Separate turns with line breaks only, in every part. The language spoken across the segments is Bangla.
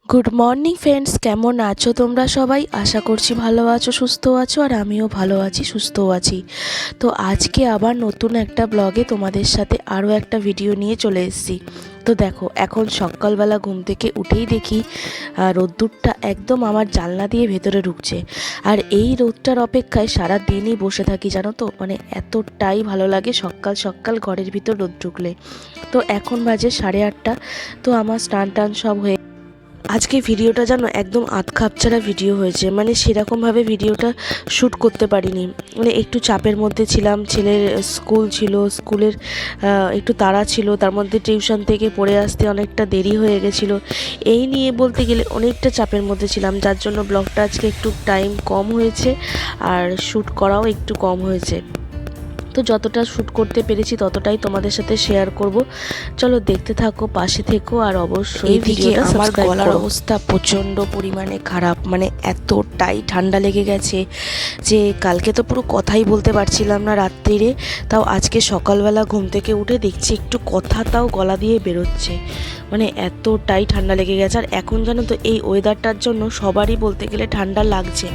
গুড মর্নিং ফ্রেন্ডস, কেমন আছো তোমরা সবাই? আশা করছি ভালো আছো, সুস্থ আছো, আর আমিও ভালো আছি, সুস্থও আছি। তো আজকে আবার নতুন একটা ব্লগে তোমাদের সাথে আরও একটা ভিডিও নিয়ে চলে এসেছি। তো দেখো, এখন সকালবেলা ঘুম থেকে উঠেই দেখি রোদ্দুরটা একদম আমার জানলা দিয়ে ভেতরে ঢুকছে। আর এই রোদটার অপেক্ষায় সারা দিনই বসে থাকি, জানো তো, মানে এতটাই ভালো লাগে সকাল সকাল ঘরের ভিতর রোদ ঢুকলে। তো এখন বাজে 8:30। তো আমার স্নান টান সব হয়ে আজকে ভিডিওটা জানো একদম আধখাপছাড়া ভিডিও হয়েছে, মানে সেরকমভাবে ভিডিওটা শ্যুট করতে পারিনি। মানে একটু চাপের মধ্যে ছিলাম, ছেলের স্কুল ছিল, স্কুলের একটু তাড়া ছিল, তার মধ্যে টিউশন থেকে পড়ে আসতে অনেকটা দেরি হয়ে গেছিলো। এই নিয়ে বলতে গেলে অনেকটা চাপের মধ্যে ছিলাম, যার জন্য ব্লগটা আজকে একটু টাইম কম হয়েছে আর শ্যুট করাও একটু কম হয়েছে। তো যতটা শ্যুট করতে পেরেছি ততটাই তোমাদের সাথে শেয়ার করব। চলো দেখতে থাকো, পাশে থেকো, আর অবশ্যই
এইদিকে
আমার গলার
করো।
অবস্থা প্রচণ্ড পরিমাণে খারাপ, মানে এতটাই ঠান্ডা লেগে গেছে যে কালকে তো পুরো কথাই বলতে পারছিলাম না রাত্রিরে। তাও আজকে সকালবেলা ঘুম থেকে উঠে দেখছি একটু কথা তাও গলা দিয়ে বেরোচ্ছে, মানে এতটাই ঠান্ডা লেগে গেছে। আর এখন জানো তো এই ওয়েদারটার জন্য সবারই বলতে গেলে ঠান্ডা লাগছে,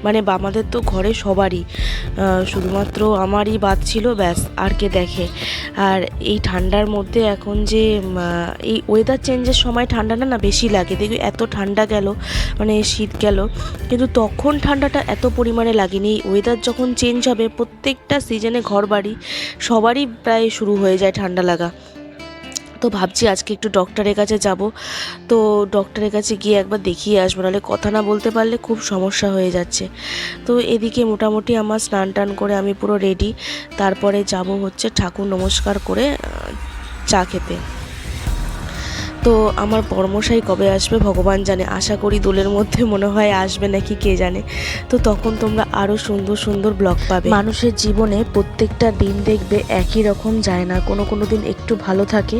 মানে আমাদের তো ঘরে সবারই, শুধুমাত্র আমারই বাদ ছিল, ব্যাস, আর কে দেখে। আর এই ঠান্ডার মধ্যে এখন যে এই ওয়েদার চেঞ্জের সময় ঠান্ডাটা না বেশি লাগে, দেখবি এত ঠান্ডা গেল, মানে শীত গেল, কিন্তু তখন ঠান্ডাটা এত পরিমাণে লাগেনি। এই ওয়েদার যখন চেঞ্জ হবে প্রত্যেকটা সিজনে ঘর বাড়ি সবারই প্রায় শুরু হয়ে যায় ঠান্ডা লাগা। তো ভাবছি আজকে একটু ডক্টরের কাছে যাব। তো ডক্টরের কাছে গিয়ে একবার দেখিয়ে আসবো, নাহলে কথা না বলতে পারলে খুব সমস্যা হয়ে যাচ্ছে। তো এদিকে মোটামুটি আমার স্নান টান করে আমি পুরো রেডি। তারপরে যাব হচ্ছে ঠাকুর নমস্কার করে চা খেতে। তো আমার বড়মশাই কবে আসবে ভগবান জানে, আশা করি দোলের মধ্যে মনে হয় আসবে নাকি কে জানে। তো তখন তোমরা আরও সুন্দর সুন্দর ব্লগ পাবে। মানুষের জীবনে প্রত্যেকটা দিন দেখবে একই রকম যায় না, কোনো কোনো দিন একটু ভালো থাকে,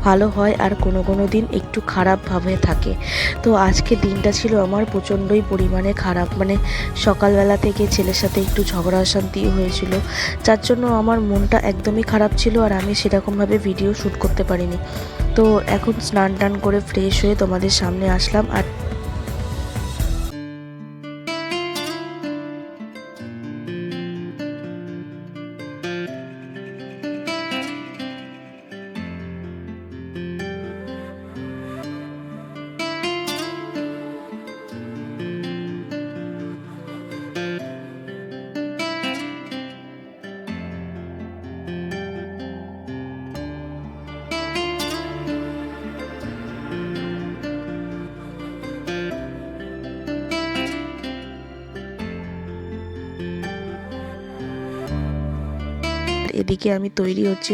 ভালো হয়, আর কোনো কোনো দিন একটু খারাপভাবে থাকে। তো আজকে দিনটা ছিল আমার প্রচণ্ডই পরিমাণে খারাপ, মানে সকালবেলা থেকে ছেলের সাথে একটু ঝগড়া অশান্তি হয়েছিল, যার জন্য আমার মনটা একদমই খারাপ ছিল, আর আমি সেরকমভাবে ভিডিও শ্যুট করতে পারিনি। তো এখন স্নান টান করে ফ্রেশ হয়ে তোমাদের সামনে আসলাম। আর এদিকে আমি তৈরি হচ্ছে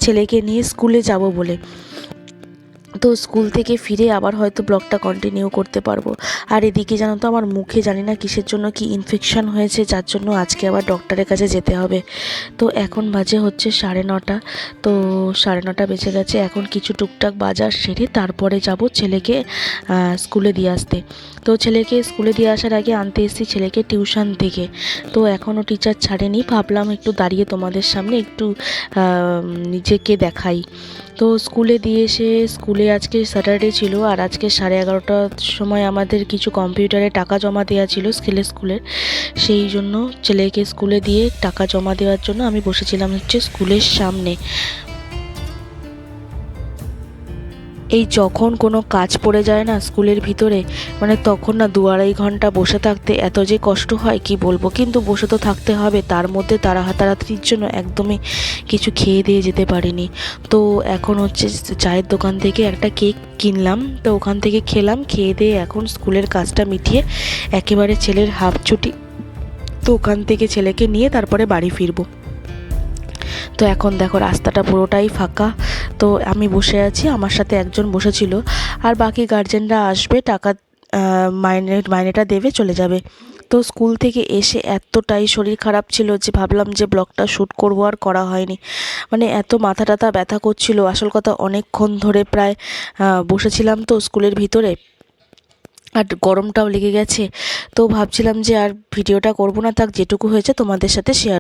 ছেলেকে নিয়ে স্কুলে যাব বলে। তো স্কুল থেকে ফিরে আবার হয়তো ব্লগটা কন্টিনিউ করতে পারবো। আর এদিকে জানো তো আমার মুখে জানি না কিসের জন্য কি ইনফেকশন হয়েছে, যার জন্য আজকে আবার ডক্টরের কাছে যেতে হবে। তো এখন বাজে হচ্ছে 9:30। তো 9:30 বেজে গেছে। এখন কিছু টুকটাক বাজার সেরে তারপরে যাব ছেলেকে স্কুলে দিয়ে আসতে। তো ছেলেকে স্কুলে দিয়ে আসার আগে আনতে এসেছি ছেলেকে টিউশন থেকে। তো এখনও টিচার ছাড়েনি, ভাবলাম একটু দাঁড়িয়ে তোমাদের সামনে একটু নিজেকে দেখাই। তো স্কুলে দিয়ে এসে, স্কুলে আজকে স্যাটারডে ছিল, আর আজকে 11:30টার সময় আমাদের কিছু কম্পিউটারে টাকা জমা দেওয়া ছিল স্কুলের। সেই জন্য ছেলেকে স্কুলে দিয়ে টাকা জমা দেওয়ার জন্য আমি বসেছিলাম হচ্ছে স্কুলের সামনে। এই যখন কোনো কাজ পড়ে যায় না স্কুলের ভিতরে, মানে তখন না 2-2.5 ঘন্টা বসে থাকতে এত যে কষ্ট হয় কি বলবো, কিন্তু বসে তো থাকতে হবে। তার মধ্যে তাড়াতাড়ির জন্য একদমই কিছু খেয়ে দিয়ে যেতে পারিনি। তো এখন হচ্ছে চায়ের দোকান থেকে একটা কেক কিনলাম, তো ওখান থেকে খেলাম, খেয়ে দিয়ে এখন স্কুলের কাজটা মিটিয়ে একেবারে ছেলের হাফ ছুটি, তো ওখান থেকে ছেলেকে নিয়ে তারপরে বাড়ি ফিরবো। তো এখন দেখো রাস্তাটা পুরোটাই ফাঁকা। তো আমি বসে আছি, আমার সাথে একজন বসেছিল, আর বাকি গার্জেনরা আসবে, টাকা মাইনেটা দেবে, চলে যাবে। তো স্কুল থেকে এসে এতটাই শরীর খারাপ ছিল যে ভাবলাম যে ব্লগটা শ্যুট করবো, আর করা হয়নি। মানে এত মাথা টাথা ব্যথা করছিল, আসল কথা অনেকক্ষণ ধরে প্রায় বসেছিলাম তো স্কুলের ভিতরে, আর গরমটাও লেগে গেছে। তো ভাবছিলাম যে আর ভিডিওটা করবো না, থাক যেটুকু হয়েছে তোমাদের সাথে শেয়ার